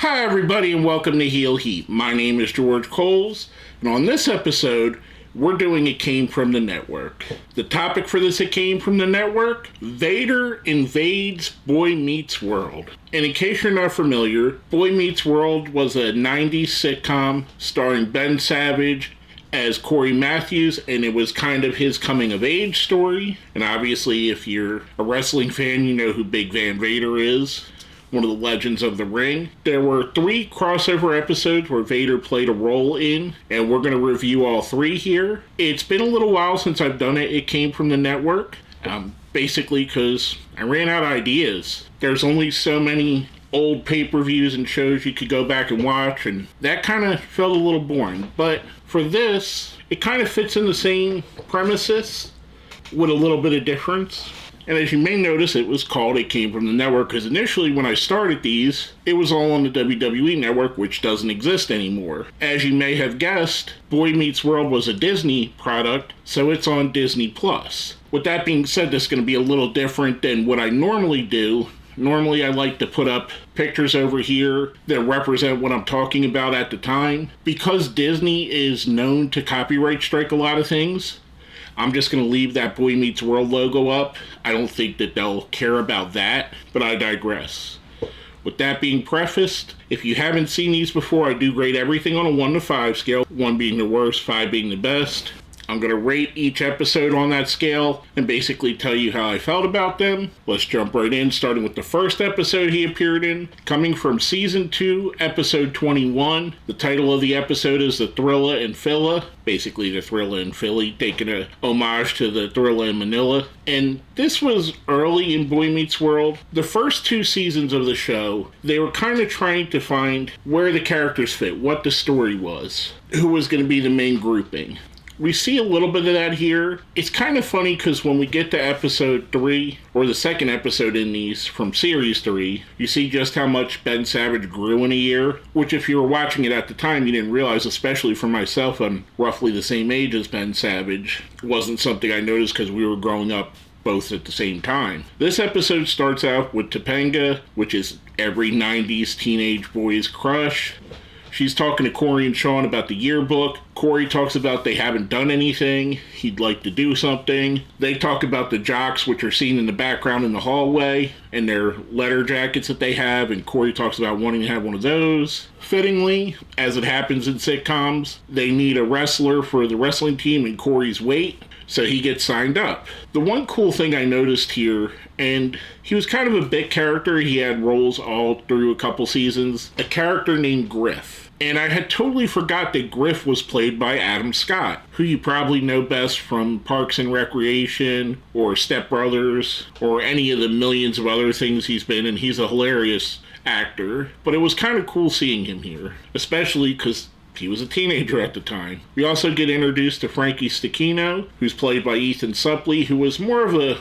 Hi everybody and welcome to Heel Heat. My name is George Coles, and on this episode, we're doing It Came From the Network. The topic for this It Came From the Network, Vader Invades Boy Meets World. And in case you're not familiar, Boy Meets World was a 90s sitcom starring Ben Savage as Corey Matthews, and it was kind of his coming of age story. And obviously, if you're a wrestling fan, you know who Big Van Vader is. One of the legends of the ring. There were 3 crossover episodes where Vader played a role in, and we're going to review all 3 here. It's been a little while since I've done it. It came from the network, basically because I ran out of ideas. There's only so many old pay-per-views and shows you could go back and watch, and that kind of felt a little boring. But for this, it kind of fits in the same premises with a little bit of difference. And as you may notice, it was called It Came From the Network because initially when I started these, it was all on the WWE Network, which doesn't exist anymore. As you may have guessed, Boy Meets World was a Disney product, so it's on Disney+. With that being said, this is going to be a little different than what I normally do. Normally I like to put up pictures over here that represent what I'm talking about at the time. Because Disney is known to copyright strike a lot of things, I'm just going to leave that Boy Meets World logo up. I don't think that they'll care about that, but I digress. With that being prefaced, if you haven't seen these before, I do grade everything on a 1 to 5 scale, 1 being the worst, 5 being the best. I'm going to rate each episode on that scale and basically tell you how I felt about them. Let's jump right in, starting with the first episode he appeared in, coming from Season 2, Episode 21. The title of the episode is The Thrilla in Philly, basically the Thrilla in Philly, taking a homage to the Thrilla in Manila. And this was early in Boy Meets World. The first 2 seasons of the show, they were kind of trying to find where the characters fit, what the story was, who was going to be the main grouping. We see a little bit of that here. It's kind of funny because when we get to episode 3, or the second episode in these from series 3, you see just how much Ben Savage grew in a year, which if you were watching it at the time, you didn't realize, especially for myself, I'm roughly the same age as Ben Savage. It wasn't something I noticed because we were growing up both at the same time. This episode starts out with Topanga, which is every 90s teenage boy's crush. She's talking to Corey and Sean about the yearbook. Corey talks about they haven't done anything. He'd like to do something. They talk about the jocks, which are seen in the background in the hallway, and their letter jackets that they have, and Corey talks about wanting to have one of those. Fittingly, as it happens in sitcoms, they need a wrestler for the wrestling team in Corey's weight, so he gets signed up. The one cool thing I noticed here, and he was kind of a bit character, he had roles all through a couple seasons, a character named Griff. And I had totally forgot that Griff was played by Adam Scott, who you probably know best from Parks and Recreation, or Step Brothers, or any of the millions of other things he's been in. He's a hilarious actor, but it was kind of cool seeing him here, especially because he was a teenager at the time. We also get introduced to Frankie Stechino, who's played by Ethan Suplee, who was more of a,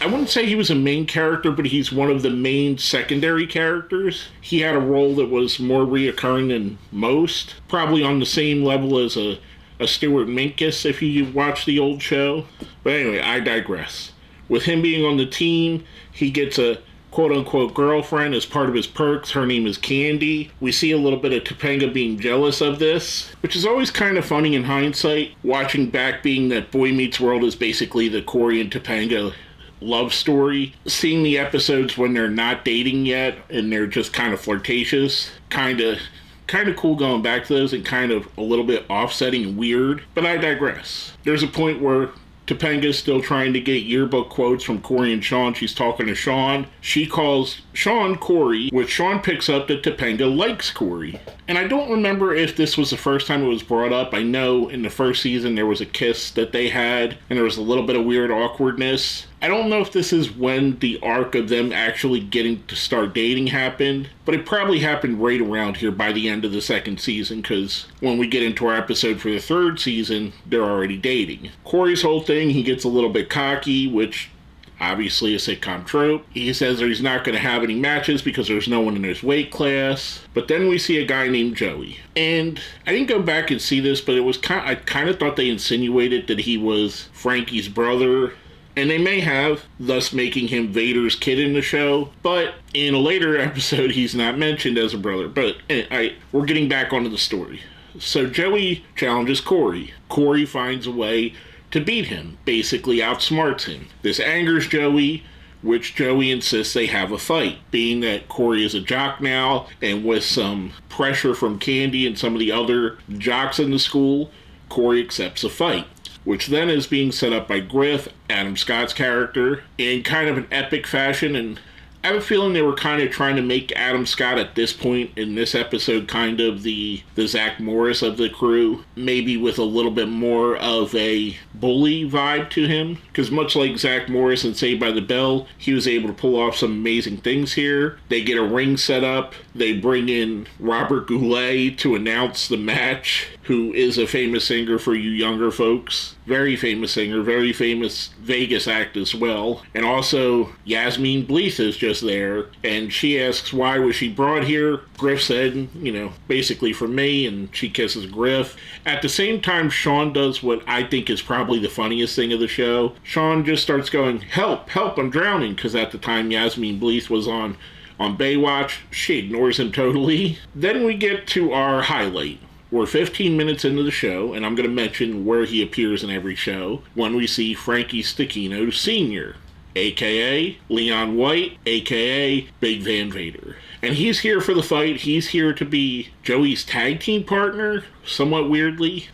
I wouldn't say he was a main character, but he's one of the main secondary characters. He had a role that was more reoccurring than most, probably on the same level as a Stuart Minkus if you watch the old show. But anyway, I digress. With him being on the team, he gets a quote-unquote girlfriend as part of his perks. Her name is Candy. We see a little bit of Topanga being jealous of this, which is always kind of funny in hindsight, watching back, being that Boy Meets World is basically the Corey and Topanga love story. Seeing the episodes when they're not dating yet and they're just kind of flirtatious, kind of cool going back to those, and kind of a little bit offsetting and weird. But I digress. There's a point where Topanga's still trying to get yearbook quotes from Corey and Sean. She's talking to Sean. She calls Sean Corey, which Sean picks up that Topanga likes Corey. And I don't remember if this was the first time it was brought up. I know in the first season there was a kiss that they had, and there was a little bit of weird awkwardness. I don't know if this is when the arc of them actually getting to start dating happened, but it probably happened right around here by the end of the second season, because when we get into our episode for the third season, they're already dating. Corey's whole thing, he gets a little bit cocky, which obviously a sitcom trope. He says that he's not going to have any matches because there's no one in his weight class. But then we see a guy named Joey. And I didn't go back and see this, but it was I kind of thought they insinuated that he was Frankie's brother. and they may have, thus making him Vader's kid in the show, but in a later episode he's not mentioned as a brother. But we're getting back onto the story. So Joey challenges Corey. Corey finds a way to beat him, basically outsmarts him. This angers Joey, which Joey insists they have a fight, being that Corey is a jock now, and with some pressure from Candy and some of the other jocks in the school, Corey accepts a fight, which then is being set up by Griff, Adam Scott's character, in kind of an epic fashion. And I have a feeling they were kind of trying to make Adam Scott at this point in this episode kind of the Zach Morris of the crew, maybe with a little bit more of a bully vibe to him, because much like Zach Morris in Saved by the Bell, he was able to pull off some amazing things here. They get a ring set up, they bring in Robert Goulet to announce the match, who is a famous singer for you younger folks. Very famous singer, very famous Vegas act as well. And also, Yasmine Bleeth is just there, and she asks why was she brought here. Griff said, basically for me, and she kisses Griff. At the same time, Sean does what I think is probably the funniest thing of the show. Sean just starts going, help, help, I'm drowning, because at the time Yasmine Bleeth was on Baywatch. She ignores him totally. Then we get to our highlight. We're 15 minutes into the show, and I'm going to mention where he appears in every show, when we see Frankie Stechino Sr., a.k.a. Leon White, a.k.a. Big Van Vader. And he's here for the fight. He's here to be Joey's tag team partner, somewhat weirdly.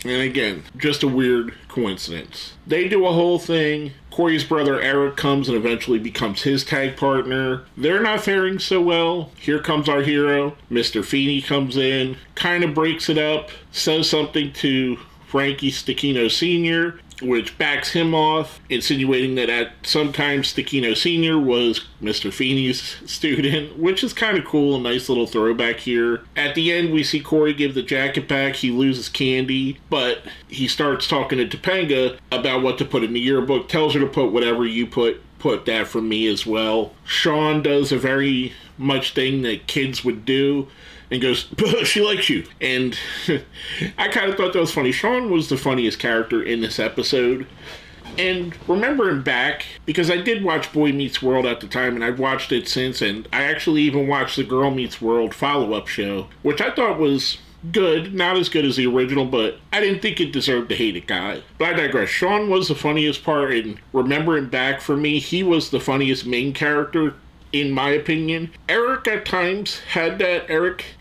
And again, just a weird coincidence. They do a whole thing. Corey's brother Eric comes and eventually becomes his tag partner. They're not faring so well. Here comes our hero. Mr. Feeney comes in, kind of breaks it up, says something to Frankie Stechino Sr., which backs him off, insinuating that at some time Stechino Sr. was Mr. Feeney's student, which is kind of cool, a nice little throwback here. At the end, we see Corey give the jacket back, he loses Candy, but he starts talking to Topanga about what to put in the yearbook, tells her to put whatever you put that for me as well. Sean does a very much thing that kids would do, and goes, she likes you. And I kind of thought that was funny. Sean was the funniest character in this episode. And remembering back, because I did watch Boy Meets World at the time, and I've watched it since, and I actually even watched the Girl Meets World follow-up show, which I thought was good, not as good as the original, but I didn't think it deserved to hate it, guy. But I digress. Sean was the funniest part, and remembering back for me, he was the funniest main character, in my opinion. Eric at times had that.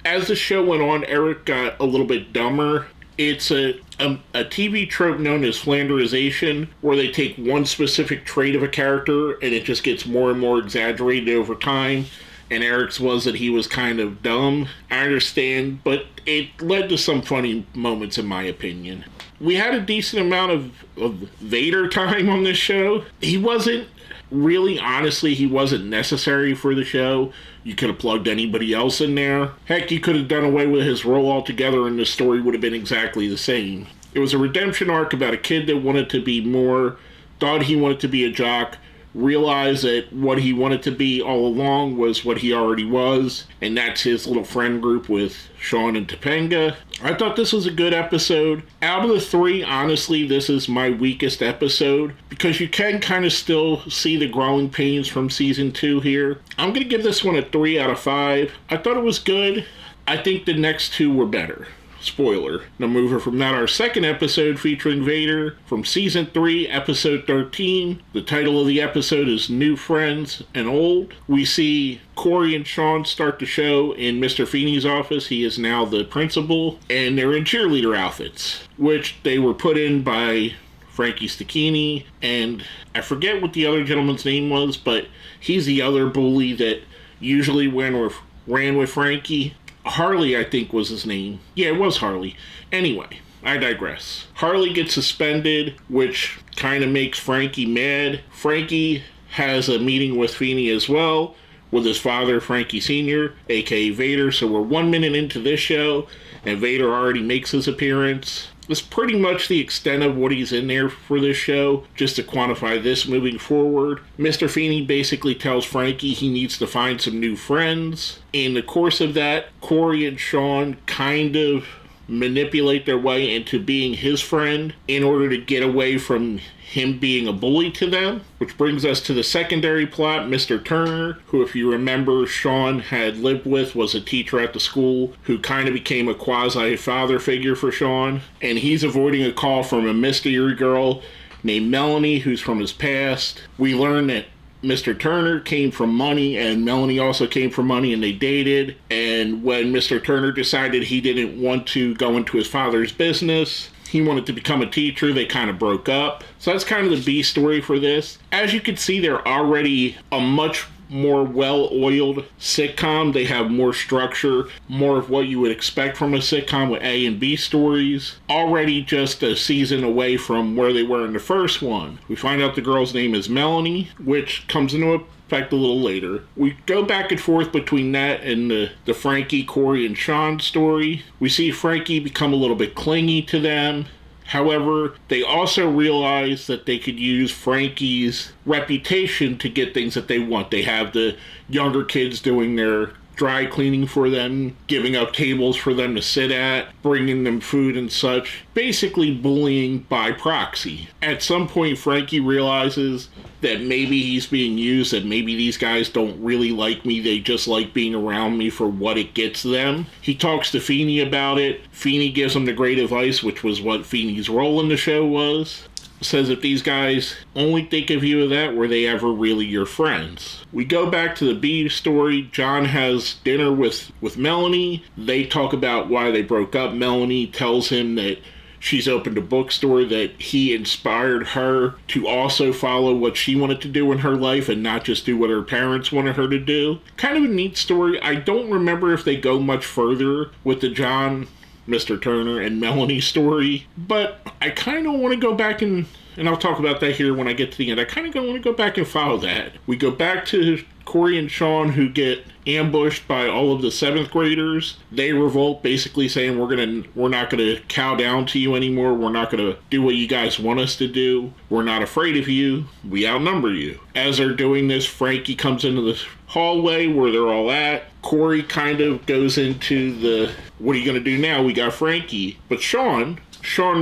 As the show went on, Eric got a little bit dumber. It's a TV trope known as flanderization, where they take one specific trait of a character and it just gets more and more exaggerated over time. And Eric's was that he was kind of dumb. I understand, but it led to some funny moments in my opinion. We had a decent amount of Vader time on this show. He wasn't necessary for the show. You could have plugged anybody else in there. Heck, you could have done away with his role altogether and the story would have been exactly the same. It was a redemption arc about a kid that wanted to be more, thought he wanted to be a jock, realized that what he wanted to be all along was what he already was, and that's his little friend group with Sean and Topanga. I thought this was a good episode. Out of the three, honestly, this is my weakest episode, because you can kind of still see the growing pains from season 2 here. I'm going to give this one a 3 out of 5. I thought it was good. I think the next two were better. Spoiler. Now moving from that, our second episode featuring Vader from season 3, episode 13. The title of the episode is New Friends and Old. We see Corey and Sean start the show in Mr. Feeney's office. He is now the principal, and they're in cheerleader outfits, which they were put in by Frankie Stechino, and I forget what the other gentleman's name was, but he's the other bully that usually ran with Frankie. Harley, I think, was his name. Yeah, it was Harley. Anyway, I digress. Harley gets suspended, which kind of makes Frankie mad. Frankie has a meeting with Feeney as well, with his father, Frankie Sr., aka Vader. So we're 1 minute into this show, and Vader already makes his appearance. It's pretty much the extent of what he's in there for this show, just to quantify this moving forward. Mr. Feeney basically tells Frankie he needs to find some new friends. In the course of that, Corey and Sean kind of manipulate their way into being his friend in order to get away from him being a bully to them. Which brings us to the secondary plot. Mr. Turner, who, if you remember, Sean had lived with, was a teacher at the school who kind of became a quasi-father figure for Sean. And he's avoiding a call from a mystery girl named Melanie, who's from his past. We learn that Mr. Turner came from money, and Melanie also came from money, and they dated. And when Mr. Turner decided he didn't want to go into his father's business, he wanted to become a teacher, they kind of broke up. So that's kind of the B story for this. As you can see, they're already a much more well-oiled sitcom. They have more structure, more of what you would expect from a sitcom with A and B stories. Already just a season away from where they were in the first one. We find out the girl's name is Melanie, which comes into effect a little later. We go back and forth between that and the Frankie, Corey, and Sean story. We see Frankie become a little bit clingy to them. However, they also realize that they could use Frankie's reputation to get things that they want. They have the younger kids doing their dry cleaning for them, giving up tables for them to sit at, bringing them food and such, basically bullying by proxy. At some point, Frankie realizes that maybe he's being used, that maybe these guys don't really like me, they just like being around me for what it gets them. He talks to Feeney about it. Feeney gives him the great advice, which was what Feeney's role in the show was. Says if these guys only think of you as that, were they ever really your friends? We go back to the B story. John has dinner with Melanie. They talk about why they broke up. Melanie tells him that she's opened a bookstore, that he inspired her to also follow what she wanted to do in her life and not just do what her parents wanted her to do. Kind of a neat story. I don't remember if they go much further with the John, Mr. Turner, and Melanie story, but I kind of want to go back and I'll talk about that here when I get to the end. I kind of want to go back and follow that. We go back to Corey and Sean, who get ambushed by all of the 7th graders. They revolt, basically saying we're not gonna cow down to you anymore. We're not gonna do what you guys want us to do. We're not afraid of you. We outnumber you. As they're doing this, Frankie comes into the hallway where they're all at. Corey kind of goes into the, what are you gonna do now? We got Frankie. But Sean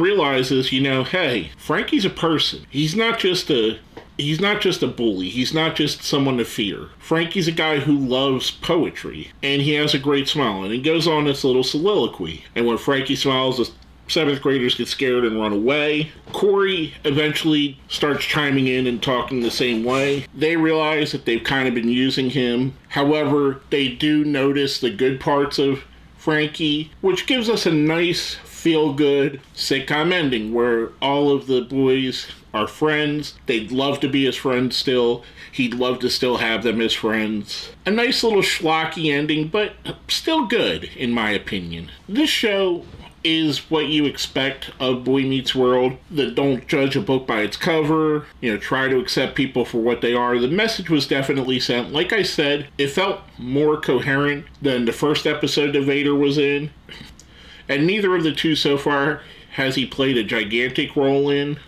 realizes, hey, Frankie's a person. He's not just a bully. He's not just someone to fear. Frankie's a guy who loves poetry, and he has a great smile, and he goes on this little soliloquy. And when Frankie smiles, the 7th graders get scared and run away. Corey eventually starts chiming in and talking the same way. They realize that they've kind of been using him. However, they do notice the good parts of Frankie, which gives us a nice feel-good sitcom ending where all of the boys are friends. They'd love to be his friends still. He'd love to still have them as friends. A nice little schlocky ending, but still good, in my opinion. This show is what you expect of Boy Meets World, that don't judge a book by its cover, try to accept people for what they are. The message was definitely sent. Like I said, it felt more coherent than the first episode that Vader was in. And neither of the two so far has he played a gigantic role in,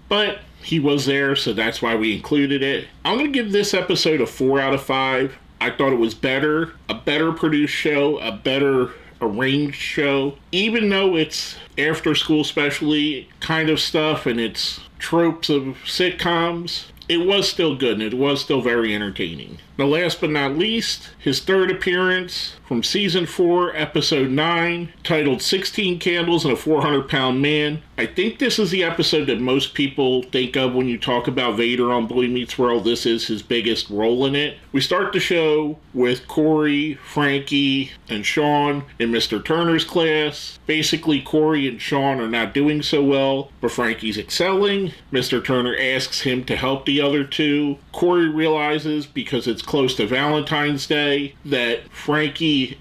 but he was there, so that's why we included it. I'm going to give this episode a 4 out of 5. I thought it was better, a better produced show, a better arranged show. Even though it's after school specialty kind of stuff and it's tropes of sitcoms, it was still good and it was still very entertaining. Now, last but not least, his third appearance from Season 4, Episode 9, titled 16 Candles and a 400-Pound Man. I think this is the episode that most people think of when you talk about Vader on Boy Meets World. This is his biggest role in it. We start the show with Corey, Frankie, and Sean in Mr. Turner's class. Basically, Corey and Sean are not doing so well, but Frankie's excelling. Mr. Turner asks him to help the other two. Corey realizes, because it's close to Valentine's Day, that Frankie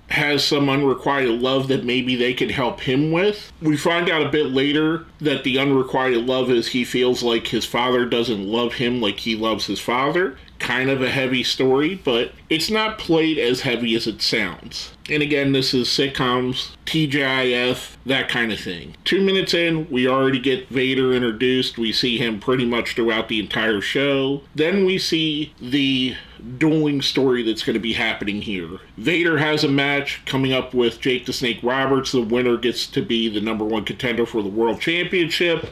has some unrequited love that maybe they could help him with. We find out a bit later that the unrequited love is he feels like his father doesn't love him like he loves his father. kind of a heavy story, but it's not played as heavy as it sounds. And again, this is sitcoms, TGIF, that kind of thing. 2 minutes in, we already get Vader introduced. We see him pretty much throughout the entire show. Then we see the dueling story that's going to be happening here. Vader has a match coming up with Jake the Snake Roberts. The winner gets to be the #1 contender for the World Championship.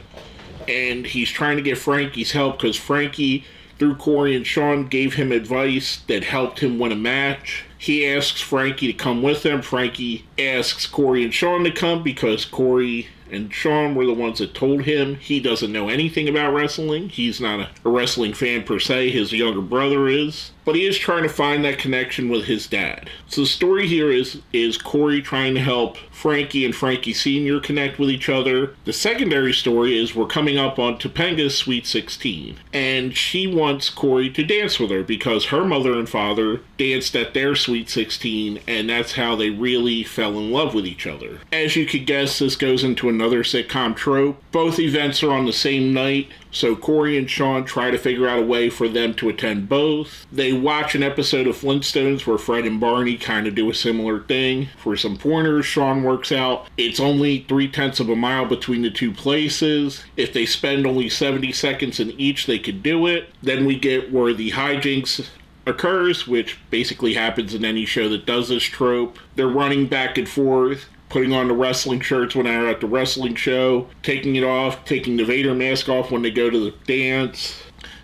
And he's trying to get Frankie's help because Frankie, through Corey and Sean, gave him advice that helped him win a match. He asks Frankie to come with him. Frankie asks Corey and Sean to come because Corey and Sean were the ones that told him he doesn't know anything about wrestling. He's not a wrestling fan per se. His younger brother is. But he is trying to find that connection with his dad. So the story here is Corey trying to help Frankie and Frankie Sr. connect with each other. The secondary story is we're coming up on Topanga's Sweet 16. And she wants Corey to dance with her because her mother and father danced at their Sweet 16, and that's how they really fell in love with each other. As you could guess, this goes into another sitcom trope. Both events are on the same night, so Corey and Sean try to figure out a way for them to attend both. They watch an episode of Flintstones where Fred and Barney kind of do a similar thing. For some pointers, Sean works out it's only 0.3 of a mile between the two places. If they spend only 70 seconds in each, they could do it. Then we get where the hijinks occurs, which basically happens in any show that does this trope. They're running back and forth, putting on the wrestling shirts when they're at the wrestling show, taking it off, taking the Vader mask off when they go to the dance,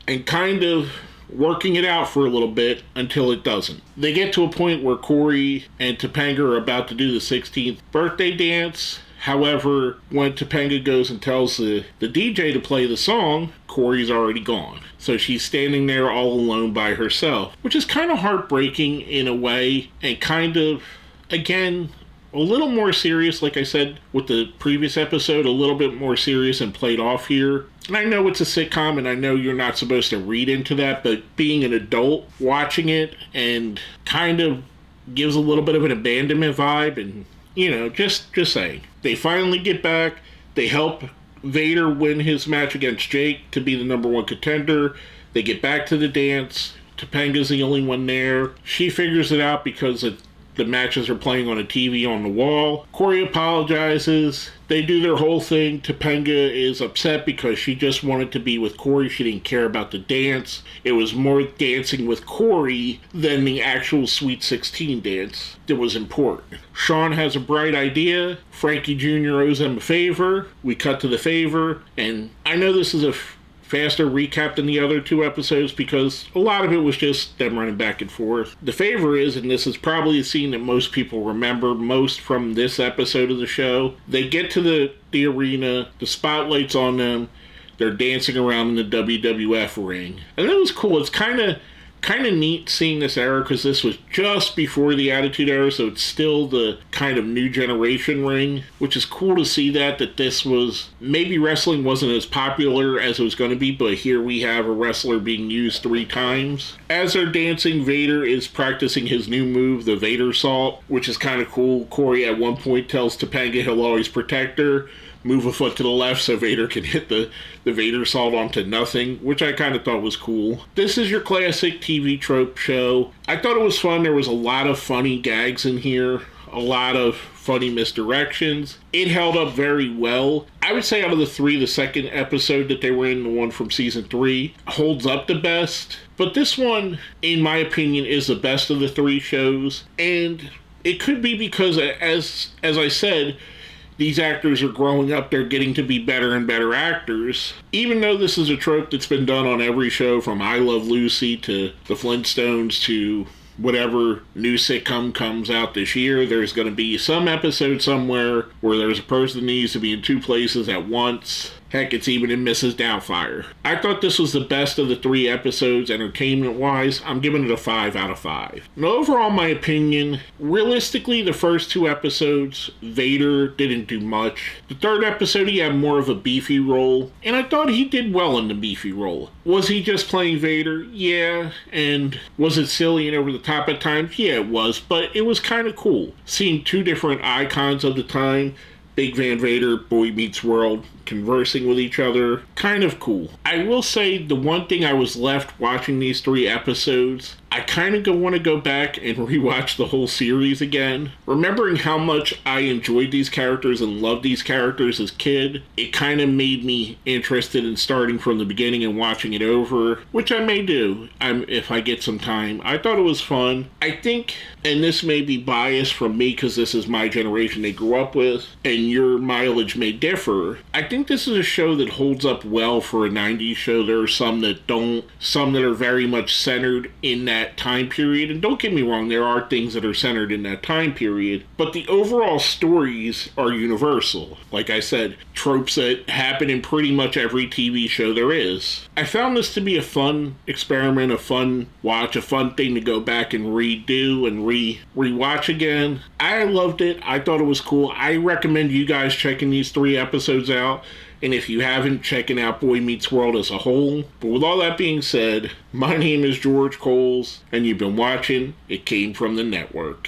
and kind of working it out for a little bit until it doesn't. They get to a point where Corey and Topanga are about to do the 16th birthday dance. However, when Topanga goes and tells the DJ to play the song, Corey's already gone. So she's standing there all alone by herself, which is kind of heartbreaking in a way, and kind of, again, a little more serious, like I said with the previous episode, a little bit more serious and played off here. And I know it's a sitcom, and I know you're not supposed to read into that, but being an adult watching it and kind of gives a little bit of an abandonment vibe, and, you know, just saying. They finally get back. They help Vader win his match against Jake to be the #1 contender. They get back to the dance. Topanga's the only one there. She figures it out because the matches are playing on a TV on the wall. Corey apologizes. They do their whole thing. Topanga is upset because she just wanted to be with Corey. She didn't care about the dance. It was more dancing with Corey than the actual Sweet 16 dance that was important. Sean has a bright idea. Frankie Jr. owes him a favor. We cut to the favor. And I know this is a faster recap than the other two episodes because a lot of it was just them running back and forth. The favor is, and this is probably a scene that most people remember most from this episode of the show, they get to the arena, the spotlight's on them, they're dancing around in the WWF ring. And that was cool. It's kind of neat seeing this era because this was just before the Attitude Era, so it's still the kind of new generation ring, which is cool to see that this was, maybe wrestling wasn't as popular as it was going to be, but here we have a wrestler being used 3 times. As they're dancing, Vader is practicing his new move, the Vader Salt, which is kind of cool. Corey at one point tells Topanga he'll always protect her. Move a foot to the left so Vader can hit the Vader Salt onto nothing, which I kind of thought was cool. This is your classic TV trope show. I thought it was fun. There was a lot of funny gags in here, a lot of funny misdirections. It held up very well. I would say out of the 3, the second episode that they were in, the one from season 3, holds up the best. But this one, in my opinion, is the best of the 3 shows. And it could be because, as I said, these actors are growing up, they're getting to be better and better actors. Even though this is a trope that's been done on every show, from I Love Lucy to The Flintstones to whatever new sitcom comes out this year, there's going to be some episode somewhere where there's a person that needs to be in 2 places at once. Heck, it's even in Mrs. Doubtfire. I thought this was the best of the 3 episodes, entertainment-wise. I'm giving it a 5 out of 5. And overall, my opinion, realistically, the first 2 episodes, Vader didn't do much. The 3rd episode, he had more of a beefy role, and I thought he did well in the beefy role. Was he just playing Vader? Yeah. And was it silly and over the top at times? Yeah, it was, but it was kind of cool. Seeing 2 different icons of the time, Big Van Vader, Boy Meets World, conversing with each other. Kind of cool. I will say the one thing I was left watching these 3 episodes, I kind of want to go back and rewatch the whole series again. Remembering how much I enjoyed these characters and loved these characters as kid, it kind of made me interested in starting from the beginning and watching it over, which I may do if I get some time. I thought it was fun. I think, and this may be biased from me because this is my generation they grew up with, and your mileage may differ, I think this is a show that holds up well for a 90s show. There are some that don't, some that are very much centered in that time period, and don't get me wrong, there are things that are centered in that time period, but the overall stories are universal. Like I said, tropes that happen in pretty much every TV show there is. I found this to be a fun experiment, a fun watch, a fun thing to go back and redo and rewatch again. I loved it. I thought it was cool. I recommend you guys checking these 3 episodes out. And if you haven't, checking out Boy Meets World as a whole. But with all that being said, my name is George Coles, and you've been watching It Came From the Network.